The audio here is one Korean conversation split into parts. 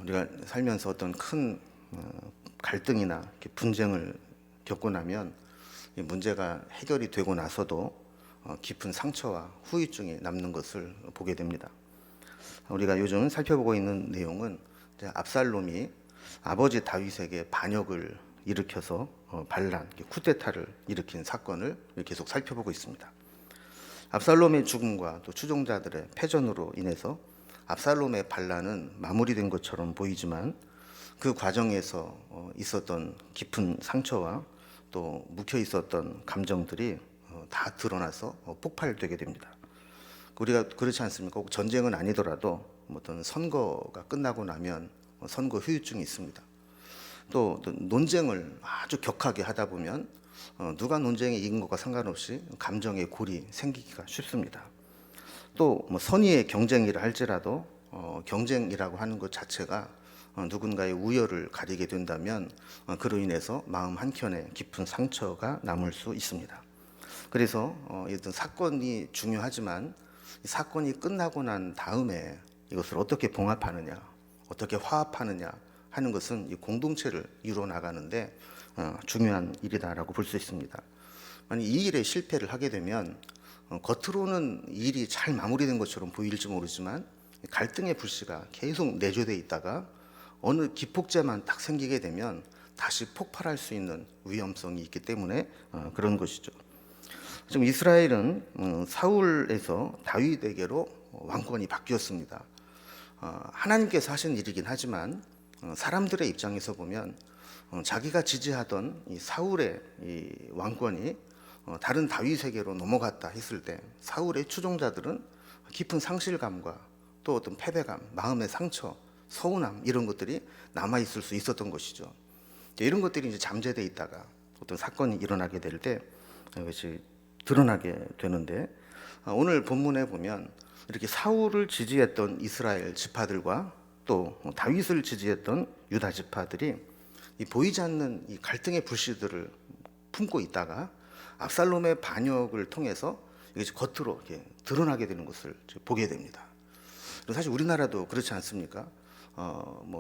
우리가 살면서 어떤 큰 갈등이나 이렇게 분쟁을 겪고 나면 이 문제가 해결이 되고 나서도 깊은 상처와 후유증이 남는 것을 보게 됩니다. 우리가 요즘 살펴보고 있는 내용은 이제 압살롬이 아버지 다윗에게 반역을 일으켜서 반란, 쿠데타를 일으킨 사건을 계속 살펴보고 있습니다. 압살롬의 죽음과 또 추종자들의 패전으로 인해서 압살롬의 반란은 마무리된 것처럼 보이지만 그 과정에서 있었던 깊은 상처와 또 묵혀 있었던 감정들이 다 드러나서 폭발되게 됩니다. 우리가 그렇지 않습니까? 꼭 전쟁은 아니더라도 어떤 선거가 끝나고 나면 선거 후유증이 있습니다. 또 논쟁을 아주 격하게 하다 보면 누가 논쟁에 이긴 것과 상관없이 감정의 골이 생기기가 쉽습니다. 또 선의의 경쟁이라 할지라도 경쟁이라고 하는 것 자체가 누군가의 우열을 가리게 된다면 그로 인해서 마음 한켠에 깊은 상처가 남을 수 있습니다. 그래서 어떤 사건이 중요하지만 이 사건이 끝나고 난 다음에 이것을 어떻게 봉합하느냐, 어떻게 화합하느냐 하는 것은 이 공동체를 이루어 나가는데 중요한 일이다라고 볼 수 있습니다. 만약 이 일에 실패를 하게 되면 겉으로는 이 일이 잘 마무리된 것처럼 보일지 모르지만 갈등의 불씨가 계속 내조되어 있다가 어느 기폭제만 딱 생기게 되면 다시 폭발할 수 있는 위험성이 있기 때문에 그런 것이죠. 지금 이스라엘은 사울에서 다윗에게로 왕권이 바뀌었습니다. 하나님께서 하신 일이긴 하지만 사람들의 입장에서 보면 자기가 지지하던 이 사울의 이 왕권이 다른 다윗에게로 넘어갔다 했을 때 사울의 추종자들은 깊은 상실감과 또 어떤 패배감, 마음의 상처, 서운함 이런 것들이 남아 있을 수 있었던 것이죠. 이런 것들이 이제 잠재돼 있다가 어떤 사건이 일어나게 될 때 이것이 드러나게 되는데 오늘 본문에 보면 이렇게 사울을 지지했던 이스라엘 지파들과 또 다윗을 지지했던 유다 지파들이 이 보이지 않는 이 갈등의 불씨들을 품고 있다가 압살롬의 반역을 통해서 이것이 겉으로 이렇게 드러나게 되는 것을 보게 됩니다. 사실 우리나라도 그렇지 않습니까?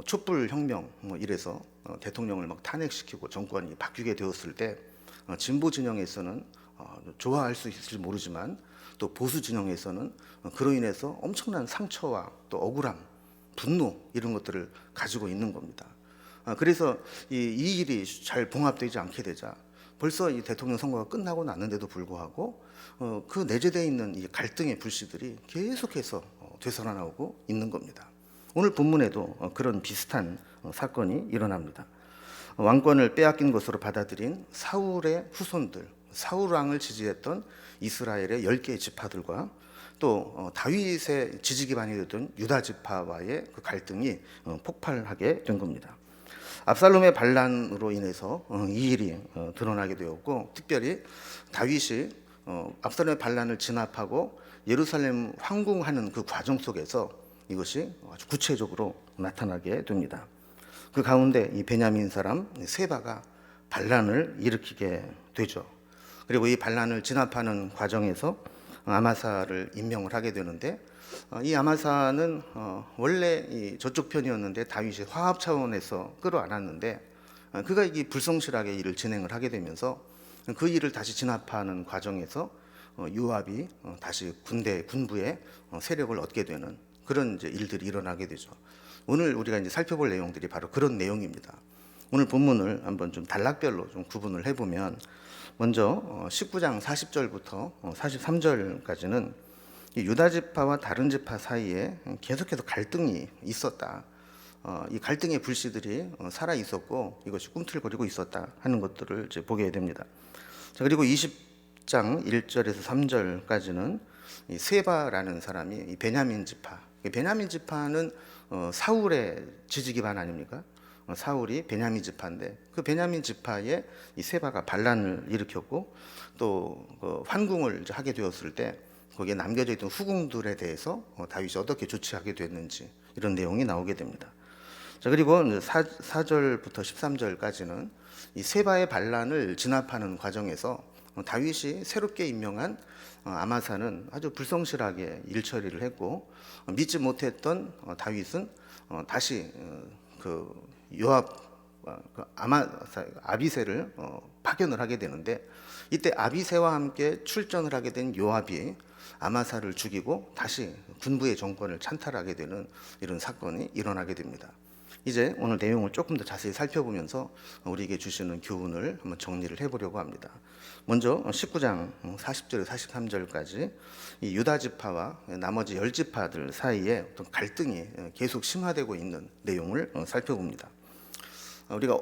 촛불 혁명 이래서 대통령을 막 탄핵시키고 정권이 바뀌게 되었을 때 진보 진영에서는 좋아할 수 있을지 모르지만 또 보수 진영에서는 그로 인해서 엄청난 상처와 또 억울함, 분노 이런 것들을 가지고 있는 겁니다. 그래서 이 일이 잘 봉합되지 않게 되자 벌써 이 대통령 선거가 끝나고 났는데도 불구하고 그 내재되어 있는 이 갈등의 불씨들이 계속해서 되살아나오고 있는 겁니다. 오늘 본문에도 그런 비슷한 사건이 일어납니다. 왕권을 빼앗긴 것으로 받아들인 사울의 후손들, 사울 왕을 지지했던 이스라엘의 10개의 지파들과 또 다윗의 지지 기반이 되던 유다 지파와의 그 갈등이 폭발하게 된 겁니다. 압살롬의 반란으로 인해서 이 일이 드러나게 되었고 특별히 다윗이 압살롬의 반란을 진압하고 예루살렘 황궁하는 그 과정 속에서 이것이 아주 구체적으로 나타나게 됩니다. 그 가운데 이 베냐민 사람 세바가 반란을 일으키게 되죠. 그리고 이 반란을 진압하는 과정에서 아마사를 임명을 하게 되는데 이 아마사는 원래 저쪽 편이었는데 다윗이 화합 차원에서 끌어안았는데 그가 이 불성실하게 일을 진행을 하게 되면서 그 일을 다시 진압하는 과정에서 요압이 다시 군부의 세력을 얻게 되는 그런 이제 일들이 일어나게 되죠. 오늘 우리가 이제 살펴볼 내용들이 바로 그런 내용입니다. 오늘 본문을 한번 좀 단락별로 좀 구분을 해보면 먼저 19장 40절부터 43절까지는 유다 지파와 다른 지파 사이에 계속해서 갈등이 있었다. 이 갈등의 불씨들이 살아 있었고 이것이 꿈틀거리고 있었다 하는 것들을 이제 보게 됩니다. 자, 그리고 20장 1절에서 3절까지는 이 세바라는 사람이 이 베냐민 지파. 베냐민 지파는 사울의 지지 기반 아닙니까? 사울이 베냐민 지파인데 그 베냐민 지파에 이 세바가 반란을 일으켰고 또 환궁을 이제 하게 되었을 때 거기에 남겨져 있던 후궁들에 대해서 다윗이 어떻게 조치하게 됐는지 이런 내용이 나오게 됩니다. 자, 그리고 4절부터 13절까지는 이 세바의 반란을 진압하는 과정에서 다윗이 새롭게 임명한 아마사는 아주 불성실하게 일처리를 했고, 믿지 못했던 다윗은 다시 그 요압 그 아마사 아비새를 파견을 하게 되는데, 이때 아비새와 함께 출전을 하게 된 요압이 아마사를 죽이고 다시 군부의 정권을 찬탈하게 되는 이런 사건이 일어나게 됩니다. 이제 오늘 내용을 조금 더 자세히 살펴보면서 우리에게 주시는 교훈을 한번 정리를 해보려고 합니다. 먼저 19장 40절에서 43절까지 이 유다 지파와 나머지 10지파들 사이에 어떤 갈등이 계속 심화되고 있는 내용을 살펴봅니다. 우리가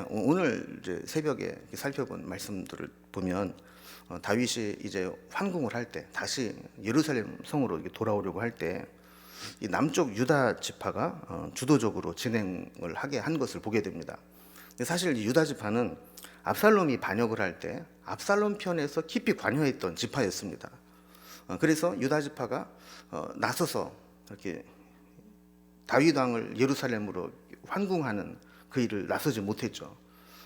오늘 이제 새벽에 살펴본 말씀들을 보면 다윗이 이제 환궁을 할 때, 다시 예루살렘 성으로 돌아오려고 할 때 이 남쪽 유다 지파가 주도적으로 진행을 하게 한 것을 보게 됩니다. 근데 사실 이 유다 지파는 압살롬이 반역을 할 때 압살롬 편에서 깊이 관여했던 지파였습니다. 그래서 유다 지파가 나서서 이렇게 다윗 왕을 예루살렘으로 환궁하는 그 일을 나서지 못했죠.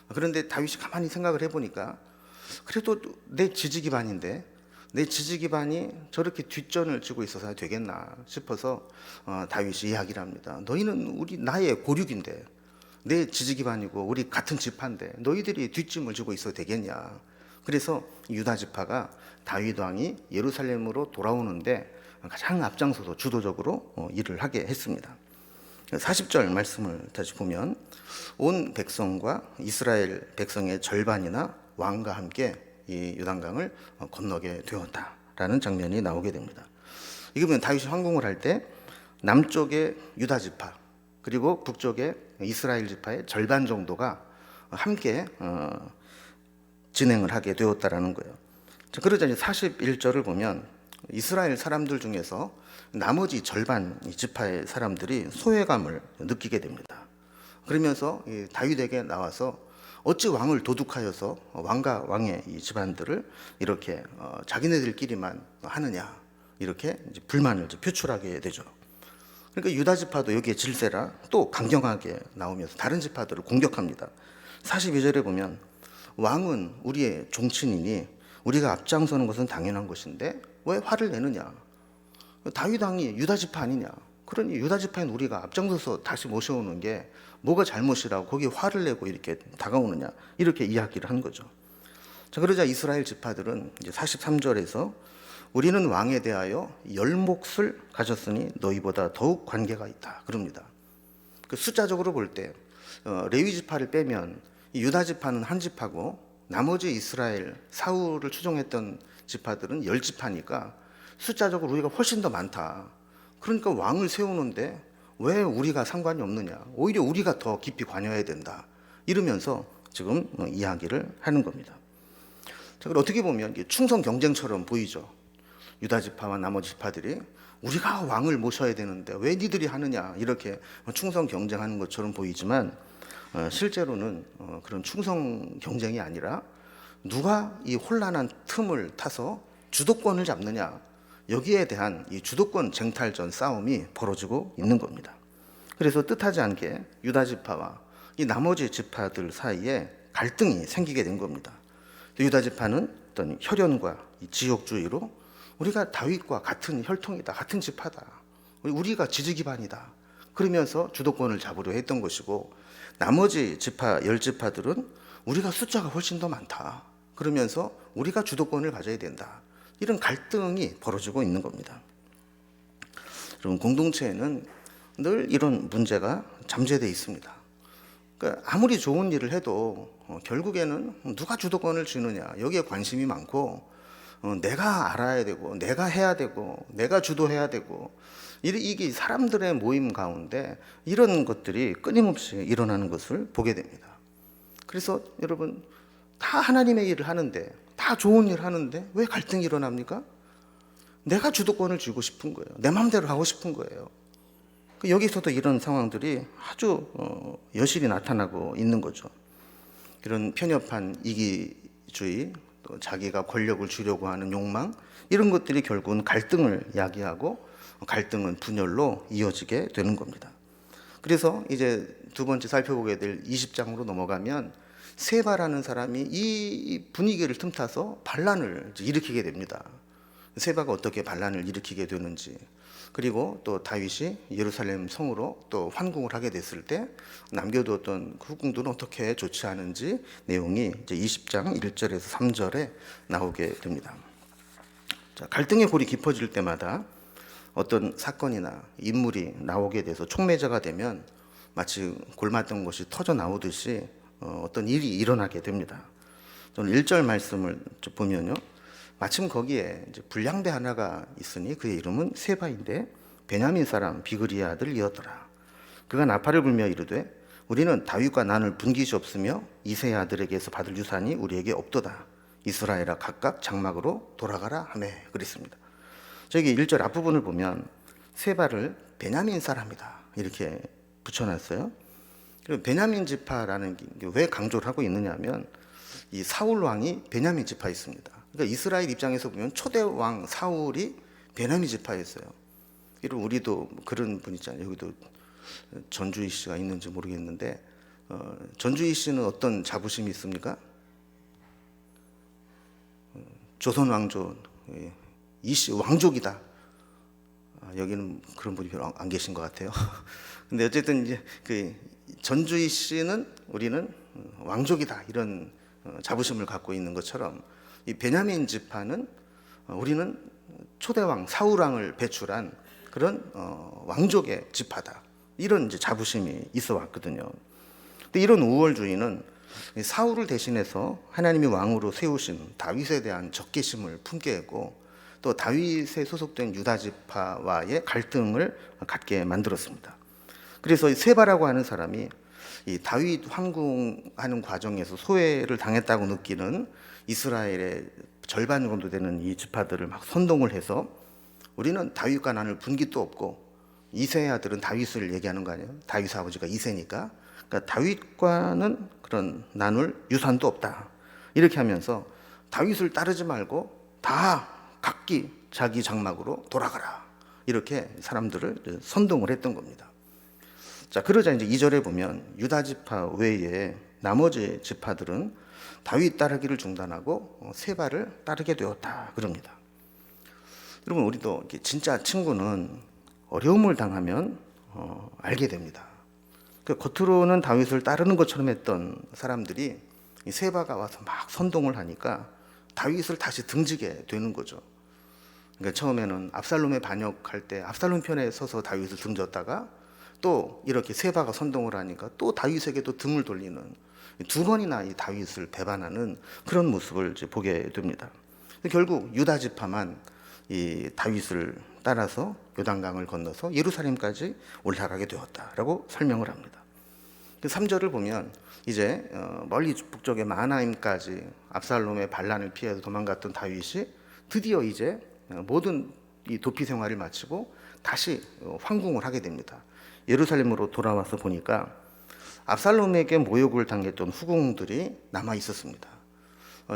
그런데 다윗이 가만히 생각을 해보니까, 그래도 내 지지 기반인데 내 지지 기반이 저렇게 뒷전을 쥐고 있어서 되겠나 싶어서 다윗이 이야기를 합니다. 너희는 나의 고륙인데, 내 지지 기반이고 우리 같은 지파인데 너희들이 뒷짐을 쥐고 있어도 되겠냐. 그래서 유다 지파가 다윗 왕이 예루살렘으로 돌아오는데 가장 앞장서서 주도적으로 일을 하게 했습니다. 40절 말씀을 다시 보면, 온 백성과 이스라엘 백성의 절반이나 왕과 함께 이 요단강을 건너게 되었다라는 장면이 나오게 됩니다. 이게 보면 다윗이 황궁을 할 때 남쪽의 유다 지파 그리고 북쪽의 이스라엘 지파의 절반 정도가 함께 진행을 하게 되었다라는 거예요. 그러자 이제 41절을 보면 이스라엘 사람들 중에서 나머지 절반 지파의 사람들이 소외감을 느끼게 됩니다. 그러면서 다윗에게 나와서 어찌 왕을 도둑하여서 왕과 왕의 이 집안들을 이렇게 자기네들끼리만 하느냐, 이렇게 이제 불만을 표출하게 되죠. 그러니까 유다 지파도 여기에 질세라 또 강경하게 나오면서 다른 지파들을 공격합니다. 42절에 보면 왕은 우리의 종친이니 우리가 앞장서는 것은 당연한 것인데 왜 화를 내느냐? 다윗 왕이 유다 지파 아니냐? 그러니 유다 지파인 우리가 앞장서서 다시 모셔오는 게 뭐가 잘못이라고 거기에 화를 내고 이렇게 다가오느냐, 이렇게 이야기를 한 거죠. 자, 그러자 이스라엘 지파들은 이제 43절에서 우리는 왕에 대하여 열몫을 가졌으니 너희보다 더욱 관계가 있다 그럽니다. 그 숫자적으로 볼 때 레위 지파를 빼면 유다 지파는 한 지파고 나머지 이스라엘 사울을 추종했던 지파들은 10지파니까 숫자적으로 우리가 훨씬 더 많다. 그러니까 왕을 세우는데 왜 우리가 상관이 없느냐, 오히려 우리가 더 깊이 관여해야 된다, 이러면서 지금 이야기를 하는 겁니다. 자, 그럼 어떻게 보면 충성 경쟁처럼 보이죠. 유다 지파와 나머지 지파들이 우리가 왕을 모셔야 되는데 왜 니들이 하느냐, 이렇게 충성 경쟁하는 것처럼 보이지만 실제로는 그런 충성 경쟁이 아니라 누가 이 혼란한 틈을 타서 주도권을 잡느냐, 여기에 대한 이 주도권 쟁탈전 싸움이 벌어지고 있는 겁니다. 그래서 뜻하지 않게 유다 지파와 이 나머지 지파들 사이에 갈등이 생기게 된 겁니다. 유다 지파는 어떤 혈연과 이 지역주의로 우리가 다윗과 같은 혈통이다, 같은 지파다, 우리가 지지 기반이다, 그러면서 주도권을 잡으려 했던 것이고, 나머지 지파 10지파들은 우리가 숫자가 훨씬 더 많다, 그러면서 우리가 주도권을 가져야 된다, 이런 갈등이 벌어지고 있는 겁니다. 여러분, 공동체에는 늘 이런 문제가 잠재되어 있습니다. 그러니까 아무리 좋은 일을 해도 결국에는 누가 주도권을 쥐느냐, 여기에 관심이 많고 내가 알아야 되고 내가 해야 되고 내가 주도해야 되고, 이게 사람들의 모임 가운데 이런 것들이 끊임없이 일어나는 것을 보게 됩니다. 그래서 여러분, 다 하나님의 일을 하는데, 다 좋은 일을 하는데 왜 갈등이 일어납니까? 내가 주도권을 쥐고 싶은 거예요. 내 마음대로 하고 싶은 거예요. 여기서도 이런 상황들이 아주 여실히 나타나고 있는 거죠. 이런 편협한 이기주의, 또 자기가 권력을 주려고 하는 욕망, 이런 것들이 결국은 갈등을 야기하고 갈등은 분열로 이어지게 되는 겁니다. 그래서 이제 두 번째 살펴보게 될 20장으로 넘어가면 세바라는 사람이 이 분위기를 틈타서 반란을 이제 일으키게 됩니다. 세바가 어떻게 반란을 일으키게 되는지, 그리고 또 다윗이 예루살렘 성으로 또 환궁을 하게 됐을 때 남겨두었던 후궁들은 어떻게 조치하는지 내용이 이제 20장 1절에서 3절에 나오게 됩니다. 자, 갈등의 골이 깊어질 때마다 어떤 사건이나 인물이 나오게 돼서 촉매자가 되면 마치 골맞던 것이 터져 나오듯이 어떤 일이 일어나게 됩니다. 저는 1절 말씀을 보면요, 마침 거기에 이제 불량배 하나가 있으니 그의 이름은 세바인데 베냐민 사람 비그리의 아들이었더라. 그가 나팔을 불며 이르되 우리는 다윗과 난을 분기시옵으며 이새의 아들에게서 받을 유산이 우리에게 없도다. 이스라엘아 각각 장막으로 돌아가라 하며 그랬습니다. 저기 1절 앞부분을 보면 세바를 베냐민 사람이다 이렇게 붙여놨어요. 그리고 베냐민 지파라는 게 왜 강조를 하고 있느냐면 이 사울 왕이 베냐민 지파에 있습니다. 그러니까 이스라엘 입장에서 보면 초대 왕 사울이 베냐민 지파였어요. 이런 우리도 그런 분 있잖아요. 여기도 전주희 씨가 있는지 모르겠는데 전주희 씨는 어떤 자부심이 있습니까? 조선 왕조 이씨 왕족이다. 여기는 그런 분이 별로 안 계신 것 같아요. 근데 어쨌든 이제 그 전주희 씨는 우리는 왕족이다 이런 자부심을 갖고 있는 것처럼 이 베냐민 지파는 우리는 초대왕 사울왕을 배출한 그런 왕족의 지파다 이런 이제 자부심이 있어 왔거든요. 근데 이런 우월주의는 사울을 대신해서 하나님이 왕으로 세우신 다윗에 대한 적개심을 품게 했고 또 다윗에 소속된 유다 지파와의 갈등을 갖게 만들었습니다. 그래서 이 세바라고 하는 사람이 이 다윗 황궁하는 과정에서 소외를 당했다고 느끼는 이스라엘의 절반 정도 되는 이 지파들을 막 선동을 해서 우리는 다윗과 난을 분기도 없고 이새의 아들은 다윗을 얘기하는 거 아니에요? 다윗 아버지가 이새니까. 그러니까 다윗과는 그런 나눌 유산도 없다. 이렇게 하면서 다윗을 따르지 말고 다 각기 자기 장막으로 돌아가라. 이렇게 사람들을 선동을 했던 겁니다. 자, 그러자 이제 2절에 보면 유다 지파 외에 나머지 지파들은 다윗 따르기를 중단하고 세바를 따르게 되었다 그럽니다. 여러분, 우리도 진짜 친구는 어려움을 당하면 알게 됩니다. 겉으로는 다윗을 따르는 것처럼 했던 사람들이 세바가 와서 막 선동을 하니까 다윗을 다시 등지게 되는 거죠. 그러니까 처음에는 압살롬의 반역할 때 압살롬 편에 서서 다윗을 등졌다가 또 이렇게 세바가 선동을 하니까 또 다윗에게도 등을 돌리는 두 번이나 이 다윗을 배반하는 그런 모습을 이제 보게 됩니다. 결국 유다 지파만 이 다윗을 따라서 요단강을 건너서 예루살렘까지 올라가게 되었다라고 설명을 합니다. 3절을 보면 이제 멀리 북쪽의 마하나임까지 압살롬의 반란을 피해서 도망갔던 다윗이 드디어 이제 모든 이 도피 생활을 마치고 다시 황궁을 하게 됩니다. 예루살렘으로 돌아와서 보니까 압살롬에게 모욕을 당했던 후궁들이 남아 있었습니다.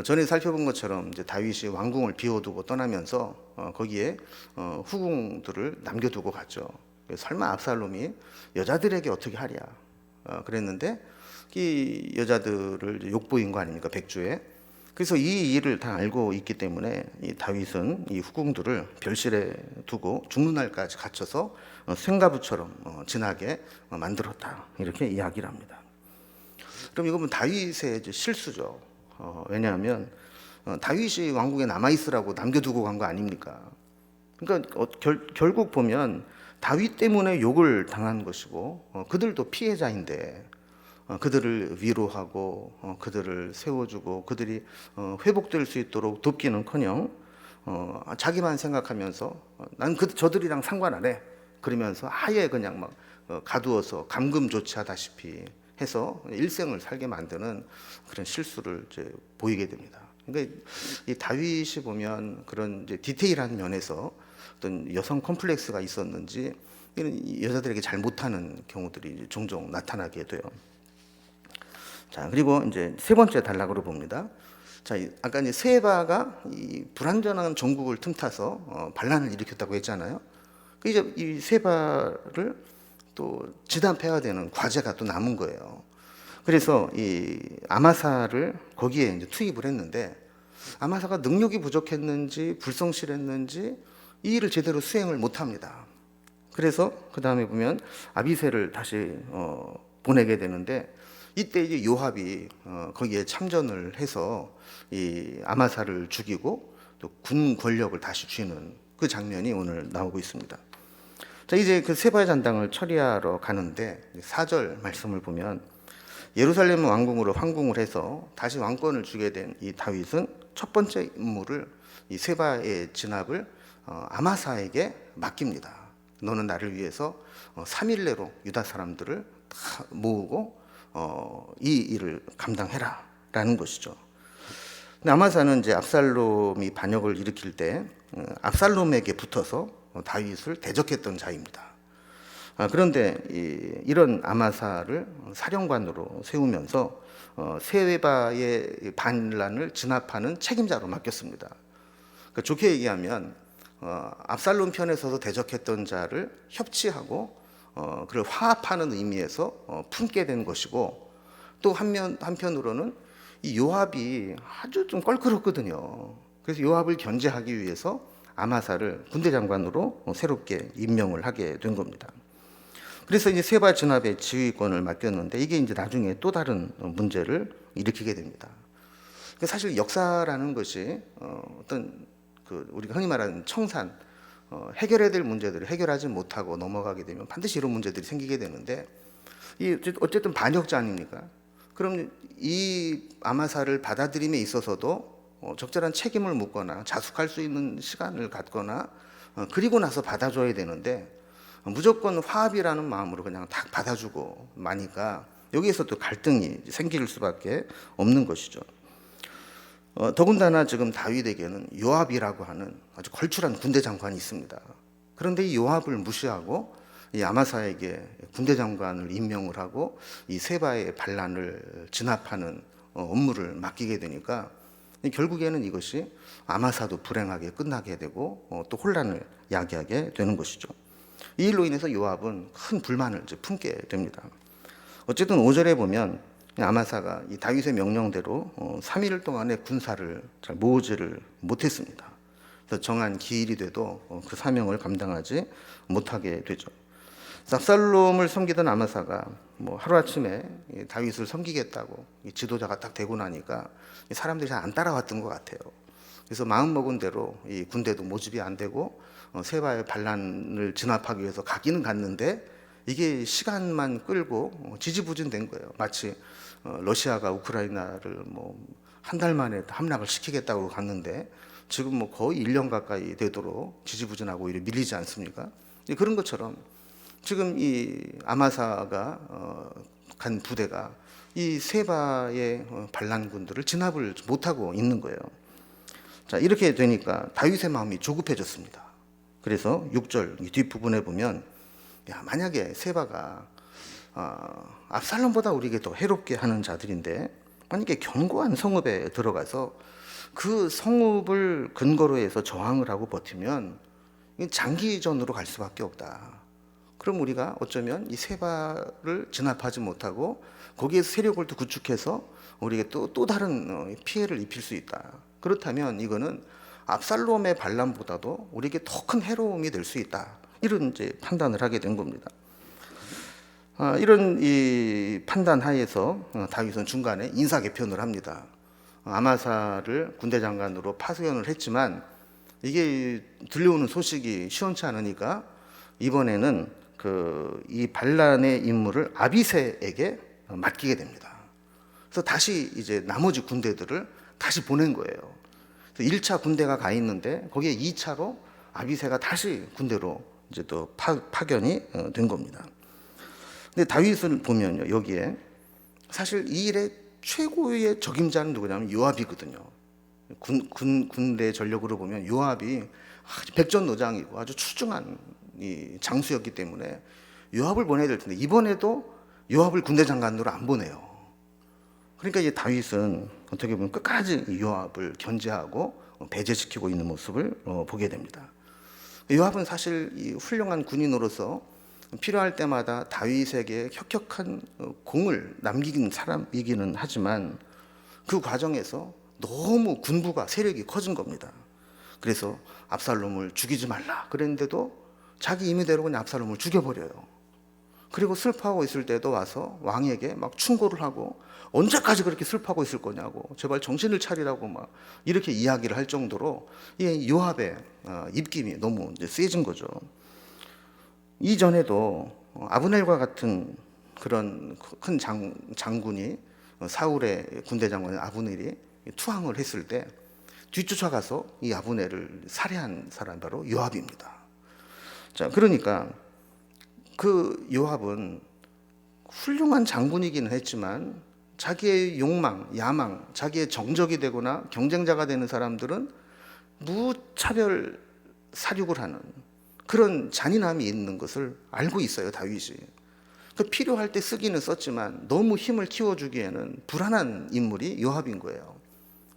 전에 살펴본 것처럼 이제 다윗이 왕궁을 비워두고 떠나면서 거기에 후궁들을 남겨두고 갔죠. 설마 압살롬이 여자들에게 어떻게 하랴 그랬는데 이 여자들을 욕보인 거 아닙니까, 백주에. 그래서 이 일을 다 알고 있기 때문에 이 다윗은 이 후궁들을 별실에 두고 죽는 날까지 갇혀서 생가부처럼 지나게 만들었다 이렇게 이야기를 합니다. 그럼 이건 다윗의 실수죠. 왜냐하면 다윗이 왕궁에 남아 있으라고 남겨두고 간 거 아닙니까? 그러니까 결국 보면 다윗 때문에 욕을 당한 것이고 그들도 피해자인데 그들을 위로하고 그들을 세워주고 그들이 회복될 수 있도록 돕기는커녕 자기만 생각하면서 난 저들이랑 상관 안 해 그러면서 아예 그냥 막 가두어서 감금조치하다시피 해서 일생을 살게 만드는 그런 실수를 이제 보이게 됩니다. 그러니까 이 다윗이 보면 그런 이제 디테일한 면에서 어떤 여성 컴플렉스가 있었는지 이런 여자들에게 잘 못하는 경우들이 종종 나타나게 돼요. 자, 그리고 이제 세 번째 단락으로 봅니다. 자, 아까 이제 세바가 이 불완전한 정국을 틈타서 반란을 일으켰다고 했잖아요. 이제 이 세바를 또 진압해야 되는 과제가 또 남은 거예요. 그래서 이 아마사를 거기에 이제 투입을 했는데 아마사가 능력이 부족했는지 불성실했는지 이 일을 제대로 수행을 못합니다. 그래서 그 다음에 보면 아비새를 다시 보내게 되는데 이때 이제 요압이 거기에 참전을 해서 이 아마사를 죽이고 또 군 권력을 다시 쥐는 그 장면이 오늘 나오고 있습니다. 자, 이제 그 세바의 잔당을 처리하러 가는데 4절 말씀을 보면 예루살렘 왕궁으로 황궁을 해서 다시 왕권을 주게 된 이 다윗은 첫 번째 임무를 이 세바의 진압을 아마사에게 맡깁니다. 너는 나를 위해서 3일 내로 유다 사람들을 다 모으고 이 일을 감당해라 라는 것이죠. 근데 아마사는 이제 압살롬이 반역을 일으킬 때 압살롬에게 붙어서 다윗을 대적했던 자입니다. 그런데 이런 아마사를 사령관으로 세우면서 세바의 반란을 진압하는 책임자로 맡겼습니다. 그러니까 좋게 얘기하면 압살롬 편에 서서 대적했던 자를 협치하고 그를 화합하는 의미에서 품게 된 것이고, 또 한편으로는 이 요압이 아주 좀 껄끄럽거든요. 그래서 요압을 견제하기 위해서 아마사를 군대 장관으로 새롭게 임명을 하게 된 겁니다. 그래서 이제 세바 진압의 지휘권을 맡겼는데 이게 이제 나중에 또 다른 문제를 일으키게 됩니다. 사실 역사라는 것이 어떤 우리가 흔히 말하는 청산, 해결해야 될 문제들을 해결하지 못하고 넘어가게 되면 반드시 이런 문제들이 생기게 되는데, 이 어쨌든 반역자 아닙니까? 그럼 이 아마사를 받아들임에 있어서도 적절한 책임을 묻거나 자숙할 수 있는 시간을 갖거나 그리고 나서 받아줘야 되는데 무조건 화합이라는 마음으로 그냥 딱 받아주고 마니까 여기에서 또 갈등이 생길 수밖에 없는 것이죠. 더군다나 지금 다윗에게는 요압이라고 하는 아주 걸출한 군대 장관이 있습니다. 그런데 이 요압을 무시하고 이 아마사에게 군대 장관을 임명을 하고 이 세바의 반란을 진압하는 업무를 맡기게 되니까 결국에는 이것이 아마사도 불행하게 끝나게 되고 또 혼란을 야기하게 되는 것이죠. 이 일로 인해서 요압은 큰 불만을 이제 품게 됩니다. 어쨌든 5절에 보면 아마사가 이 다윗의 명령대로 3일 동안의 군사를 잘 모으지를 못했습니다. 그래서 정한 기일이 돼도 그 사명을 감당하지 못하게 되죠. 압살롬을 섬기던 아마사가 하루아침에 다윗을 섬기겠다고 지도자가 딱 되고 나니까 사람들이 잘 안 따라왔던 것 같아요. 그래서 마음먹은 대로 이 군대도 모집이 안 되고 세바의 반란을 진압하기 위해서 가기는 갔는데 이게 시간만 끌고 지지부진된 거예요. 마치 러시아가 우크라이나를 한 달 만에 함락을 시키겠다고 갔는데 지금 거의 1년 가까이 되도록 지지부진하고 이렇게 밀리지 않습니까? 그런 것처럼 지금 이 아마사가 간 부대가 이 세바의 반란군들을 진압을 못하고 있는 거예요. 자, 이렇게 되니까 다윗의 마음이 조급해졌습니다. 그래서 6절 뒷부분에 보면 만약에 세바가 압살롬보다 우리에게 더 해롭게 하는 자들인데 만약에 견고한 성읍에 들어가서 그 성읍을 근거로 해서 저항을 하고 버티면 장기전으로 갈 수밖에 없다. 그럼 우리가 어쩌면 이 세바를 진압하지 못하고 거기에서 세력을 또 구축해서 우리에게 또 다른 피해를 입힐 수 있다. 그렇다면 이거는 압살롬의 반란보다도 우리에게 더 큰 해로움이 될 수 있다. 이런 이제 판단을 하게 된 겁니다. 이런 이 판단 하에서 다윗은 중간에 인사 개편을 합니다. 아마사를 군대 장관으로 파견을 했지만 이게 들려오는 소식이 시원치 않으니까 이번에는 이 반란의 임무를 아비새에게 맡기게 됩니다. 그래서 다시 이제 나머지 군대들을 다시 보낸 거예요. 그래서 1차 군대가 가 있는데 거기에 2차로 아비새가 다시 군대로 이제 또 파견이 된 겁니다. 근데 다윗을 보면요, 여기에 사실 이 일의 최고의 적임자는 누구냐면 요압이거든요. 군대 전력으로 보면 요압이 아주 백전노장이고 아주 출중한 이 장수였기 때문에 요압을 보내야 될 텐데 이번에도 요압을 군대 장관으로 안 보내요. 그러니까 이제 다윗은 어떻게 보면 끝까지 요압을 견제하고 배제시키고 있는 모습을 보게 됩니다. 요압은 사실 이 훌륭한 군인으로서 필요할 때마다 다윗에게 혁혁한 공을 남기는 사람이기는 하지만 그 과정에서 너무 군부가 세력이 커진 겁니다. 그래서 압살롬을 죽이지 말라 그랬는데도 자기 임의대로 그냥 압살롬을 죽여버려요. 그리고 슬퍼하고 있을 때도 와서 왕에게 막 충고를 하고 언제까지 그렇게 슬퍼하고 있을 거냐고 제발 정신을 차리라고 막 이렇게 이야기를 할 정도로 이 요압의 입김이 너무 이제 세진 거죠. 이전에도 아브넬과 같은 그런 큰 장군이 사울의 군대 장관 아브넬이 투항을 했을 때 뒤쫓아가서 이 아브넬을 살해한 사람이 바로 요압입니다. 자, 그러니까 그 요압은 훌륭한 장군이기는 했지만 자기의 욕망, 야망, 자기의 정적이 되거나 경쟁자가 되는 사람들은 무차별 살육을 하는 그런 잔인함이 있는 것을 알고 있어요, 다윗이. 그 필요할 때 쓰기는 썼지만 너무 힘을 키워주기에는 불안한 인물이 요압인 거예요.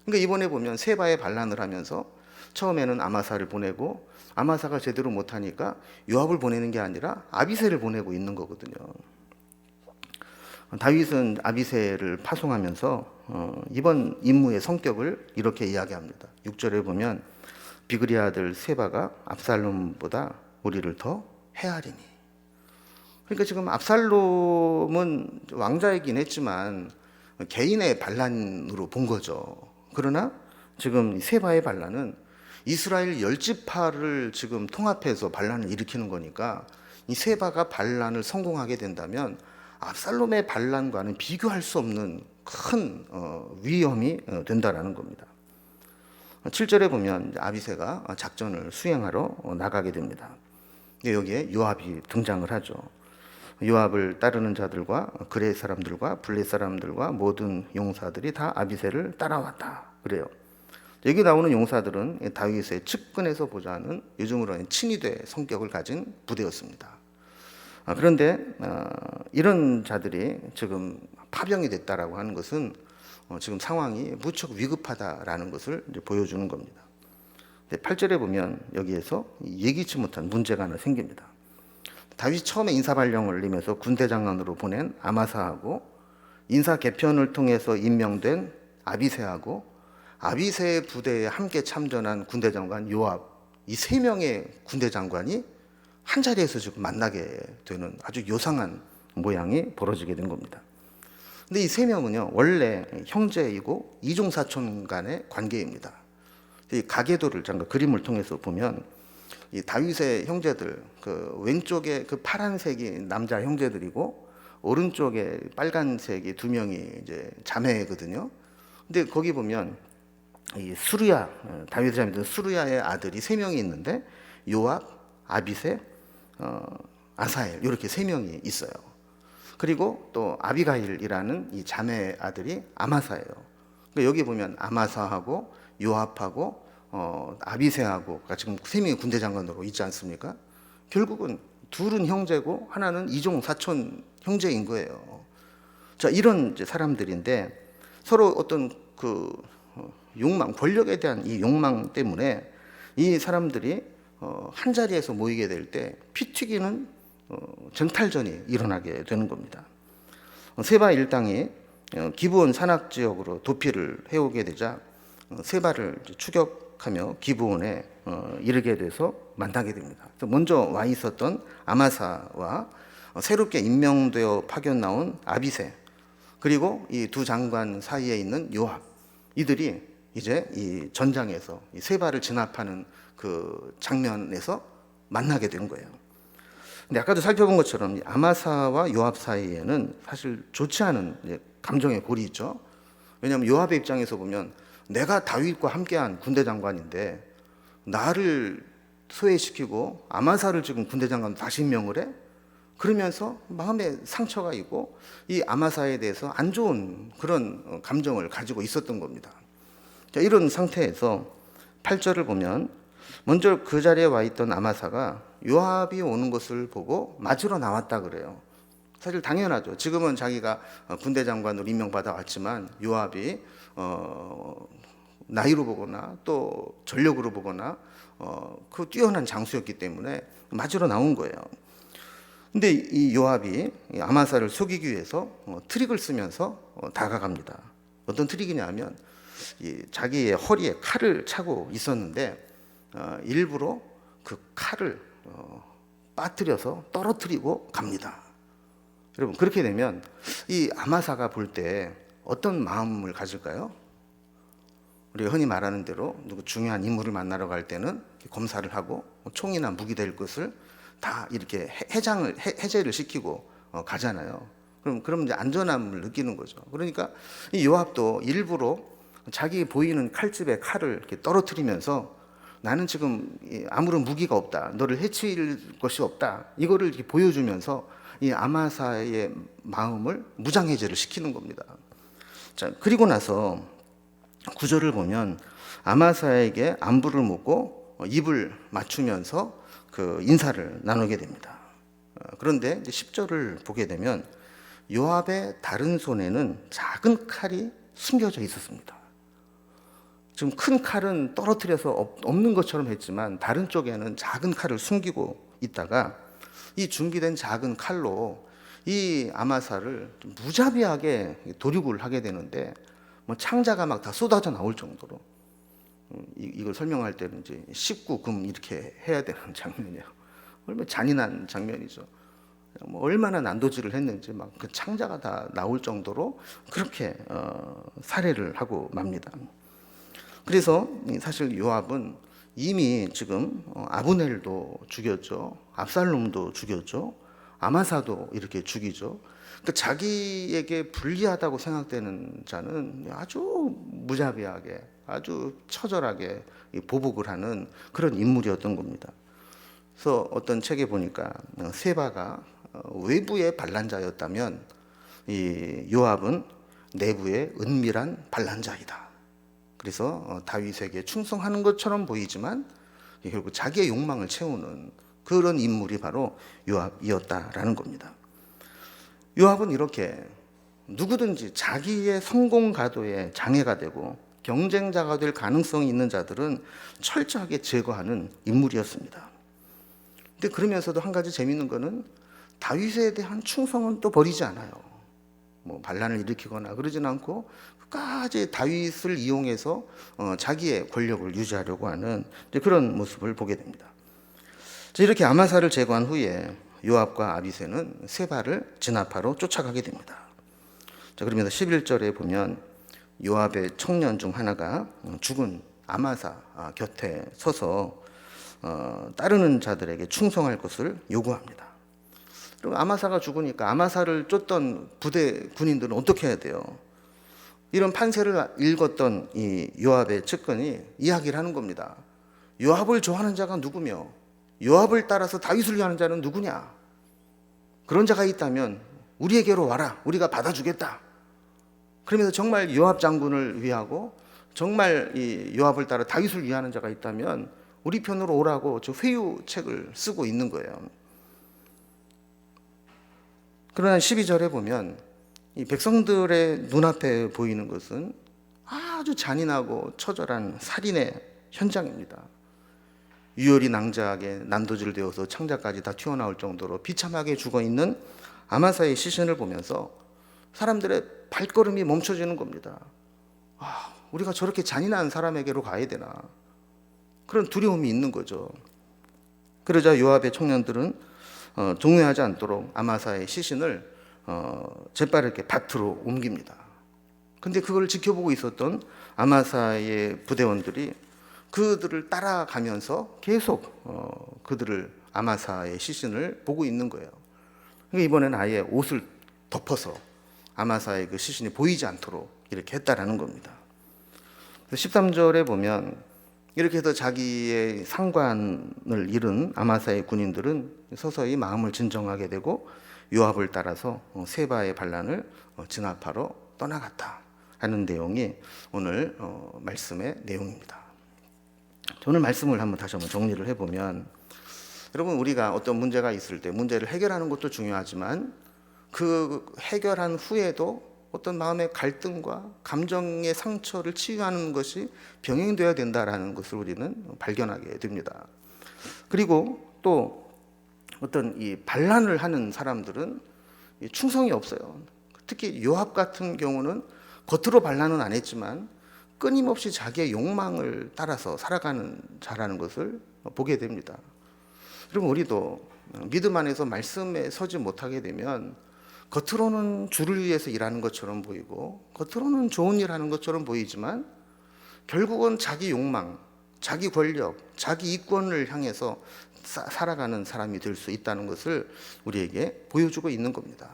그러니까 이번에 보면 세바에 반란을 하면서 처음에는 아마사를 보내고 아마사가 제대로 못하니까 요압을 보내는 게 아니라 아비새를 보내고 있는 거거든요. 다윗은 아비새를 파송하면서 이번 임무의 성격을 이렇게 이야기합니다. 6절에 보면 비그리 아들 세바가 압살롬보다 우리를 더 해하리니. 그러니까 지금 압살롬은 왕자이긴 했지만 개인의 반란으로 본 거죠. 그러나 지금 세바의 반란은 이스라엘 10지파를 지금 통합해서 반란을 일으키는 거니까 이 세바가 반란을 성공하게 된다면 압살롬의 반란과는 비교할 수 없는 큰 위험이 된다라는 겁니다. 7절에 보면 아비새가 작전을 수행하러 나가게 됩니다. 여기에 요압이 등장을 하죠. 요압을 따르는 자들과 그레 사람들과 블레 사람들과 모든 용사들이 다 아비새를 따라왔다 그래요. 여기 나오는 용사들은 다윗의 측근에서 보자는 요즘으로 하는 친위대 성격을 가진 부대였습니다. 그런데 이런 자들이 지금 파병이 됐다라고 하는 것은 지금 상황이 무척 위급하다라는 것을 이제 보여주는 겁니다. 8절에 보면 여기에서 예기치 못한 문제가 하나 생깁니다. 다윗이 처음에 인사발령을 올리면서 군대 장관으로 보낸 아마사하고 인사 개편을 통해서 임명된 아비새하고 아비새의 부대에 함께 참전한 군대 장관 요압, 이 세 명의 군대 장관이 한 자리에서 지금 만나게 되는 아주 요상한 모양이 벌어지게 된 겁니다. 근데 이 세 명은요 원래 형제이고 이종사촌 간의 관계입니다. 이 가계도를 잠깐 그림을 통해서 보면 이 다윗의 형제들 그 왼쪽에 그 파란색이 남자 형제들이고 오른쪽에 빨간색이 두 명이 이제 자매거든요. 근데 거기 보면 이 수르야 다윗의 자매들 수르야의 아들이 세 명이 있는데 요압, 아비새, 아사엘 이렇게 세 명이 있어요. 그리고 또 아비가일이라는 이 자매 아들이 아마사예요. 그러니까 여기 보면 아마사하고 요압하고 아비새하고가 지금 세 명의 군대 장관으로 있지 않습니까? 결국은 둘은 형제고 하나는 이종 사촌 형제인 거예요. 자, 이런 이제 사람들인데 서로 어떤 그 욕망, 권력에 대한 이 욕망 때문에 이 사람들이 한 자리에서 모이게 될 때 피 튀기는 쟁탈전이 일어나게 되는 겁니다. 세바 일당이 기브온 산악 지역으로 도피를 해오게 되자 세바를 추격하며 기브온에 이르게 돼서 만나게 됩니다. 먼저 와 있었던 아마사와 새롭게 임명되어 파견 나온 아비새 그리고 이 두 장관 사이에 있는 요압 이들이 이제 이 전장에서 이 세바를 진압하는 그 장면에서 만나게 된 거예요. 근데 아까도 살펴본 것처럼 아마사와 요압 사이에는 사실 좋지 않은 감정의 골이 있죠. 왜냐하면 요압의 입장에서 보면 내가 다윗과 함께한 군대 장관인데 나를 소외시키고 아마사를 지금 군대 장관 다시 임명을 해? 그러면서 마음에 상처가 있고 이 아마사에 대해서 안 좋은 그런 감정을 가지고 있었던 겁니다. 자, 이런 상태에서 8절을 보면 먼저 그 자리에 와 있던 아마사가 요압이 오는 것을 보고 맞으러 나왔다 그래요. 사실 당연하죠. 지금은 자기가 군대 장관으로 임명받아 왔지만 요압이 나이로 보거나 또 전력으로 보거나 그 뛰어난 장수였기 때문에 맞으러 나온 거예요. 근데 이 요압이 이 아마사를 속이기 위해서 트릭을 쓰면서 다가갑니다. 어떤 트릭이냐면 이 자기의 허리에 칼을 차고 있었는데 일부러 그 칼을 빠뜨려서 떨어뜨리고 갑니다. 여러분, 그렇게 되면 이 아마사가 볼 때 어떤 마음을 가질까요? 우리가 흔히 말하는 대로 누구 중요한 인물을 만나러 갈 때는 검사를 하고 총이나 무기 될 것을 다 이렇게 해제를 시키고 가잖아요. 그럼 이제 안전함을 느끼는 거죠. 그러니까 이 요압도 일부러 자기 보이는 칼집에 칼을 이렇게 떨어뜨리면서 나는 지금 아무런 무기가 없다, 너를 해칠 것이 없다, 이거를 이렇게 보여주면서 이 아마사의 마음을 무장해제를 시키는 겁니다. 자, 그리고 나서 구절을 보면 아마사에게 안부를 묻고 입을 맞추면서 그 인사를 나누게 됩니다. 그런데 이제 10절을 보게 되면 요압의 다른 손에는 작은 칼이 숨겨져 있었습니다. 지금 큰 칼은 떨어뜨려서 없는 것처럼 했지만 다른 쪽에는 작은 칼을 숨기고 있다가 이 준비된 작은 칼로 이 아마사를 무자비하게 도륙을 하게 되는데 뭐 창자가 막 다 쏟아져 나올 정도로, 이걸 설명할 때는 이제 19금 이렇게 해야 되는 장면이에요. 얼마나 잔인한 장면이죠. 뭐 얼마나 난도질을 했는지 막 그 창자가 다 나올 정도로 그렇게 살해를 하고 맙니다. 그래서 사실 요압은 이미 지금 아브넬도 죽였죠, 압살롬도 죽였죠, 아마사도 이렇게 죽이죠. 그러니까 자기에게 불리하다고 생각되는 자는 아주 무자비하게, 아주 처절하게 보복을 하는 그런 인물이었던 겁니다. 그래서 어떤 책에 보니까 세바가 외부의 반란자였다면 이 요압은 내부의 은밀한 반란자이다. 그래서 다윗에게 충성하는 것처럼 보이지만 결국 자기의 욕망을 채우는 그런 인물이 바로 요압이었다라는 겁니다. 요압은 이렇게 누구든지 자기의 성공 가도에 장애가 되고 경쟁자가 될 가능성이 있는 자들은 철저하게 제거하는 인물이었습니다. 근데 그러면서도 한 가지 재밌는 거는 다윗에 대한 충성은 또 버리지 않아요. 뭐 반란을 일으키거나 그러진 않고 끝까지 다윗을 이용해서 자기의 권력을 유지하려고 하는 그런 모습을 보게 됩니다. 이렇게 아마사를 제거한 후에 요압과 아비새는 세바를 진압하러 쫓아가게 됩니다. 자, 그러면서 11절에 보면 요압의 청년 중 하나가 죽은 아마사 곁에 서서 따르는 자들에게 충성할 것을 요구합니다. 그럼 아마사가 죽으니까 아마사를 쫓던 부대 군인들은 어떻게 해야 돼요? 이런 판세를 읽었던 이 요압의 측근이 이야기를 하는 겁니다. 요압을 좋아하는 자가 누구며 요압을 따라서 다윗을 위하는 자는 누구냐? 그런 자가 있다면 우리에게로 와라. 우리가 받아주겠다. 그러면서 정말 요압 장군을 위하고 정말 이 요압을 따라 다윗을 위하는 자가 있다면 우리 편으로 오라고 저 회유책을 쓰고 있는 거예요. 그러나 12절에 보면 이 백성들의 눈앞에 보이는 것은 아주 잔인하고 처절한 살인의 현장입니다. 유혈이 낭자하게 난도질 되어서 창자까지 다 튀어나올 정도로 비참하게 죽어있는 아마사의 시신을 보면서 사람들의 발걸음이 멈춰지는 겁니다. 우리가 저렇게 잔인한 사람에게로 가야 되나, 그런 두려움이 있는 거죠. 그러자 요압의 청년들은 동요하지 않도록 아마사의 시신을 재빠르게 밭으로 옮깁니다. 근데 그걸 지켜보고 있었던 아마사의 부대원들이 그들을 따라가면서 계속 그들을 아마사의 시신을 보고 있는 거예요. 그러니까 이번에는 아예 옷을 덮어서 아마사의 그 시신이 보이지 않도록 이렇게 했다라는 겁니다. 13절에 보면 이렇게 해서 자기의 상관을 잃은 아마사의 군인들은 서서히 마음을 진정하게 되고 요압을 따라서 세바의 반란을 진압하러 떠나갔다 하는 내용이 오늘 말씀의 내용입니다. 오늘 말씀을 다시 한번 정리를 해보면, 여러분, 우리가 어떤 문제가 있을 때 문제를 해결하는 것도 중요하지만 그 해결한 후에도 어떤 마음의 갈등과 감정의 상처를 치유하는 것이 병행되어야 된다라는 것을 우리는 발견하게 됩니다. 그리고 또 어떤 이 반란을 하는 사람들은 이 충성이 없어요. 특히 요압 같은 경우는 겉으로 반란은 안 했지만 끊임없이 자기의 욕망을 따라서 살아가는 자라는 것을 보게 됩니다. 그럼 우리도 믿음 안에서 말씀에 서지 못하게 되면 겉으로는 주를 위해서 일하는 것처럼 보이고 겉으로는 좋은 일 하는 것처럼 보이지만 결국은 자기 욕망, 자기 권력, 자기 이권을 향해서 살아가는 사람이 될 수 있다는 것을 우리에게 보여주고 있는 겁니다.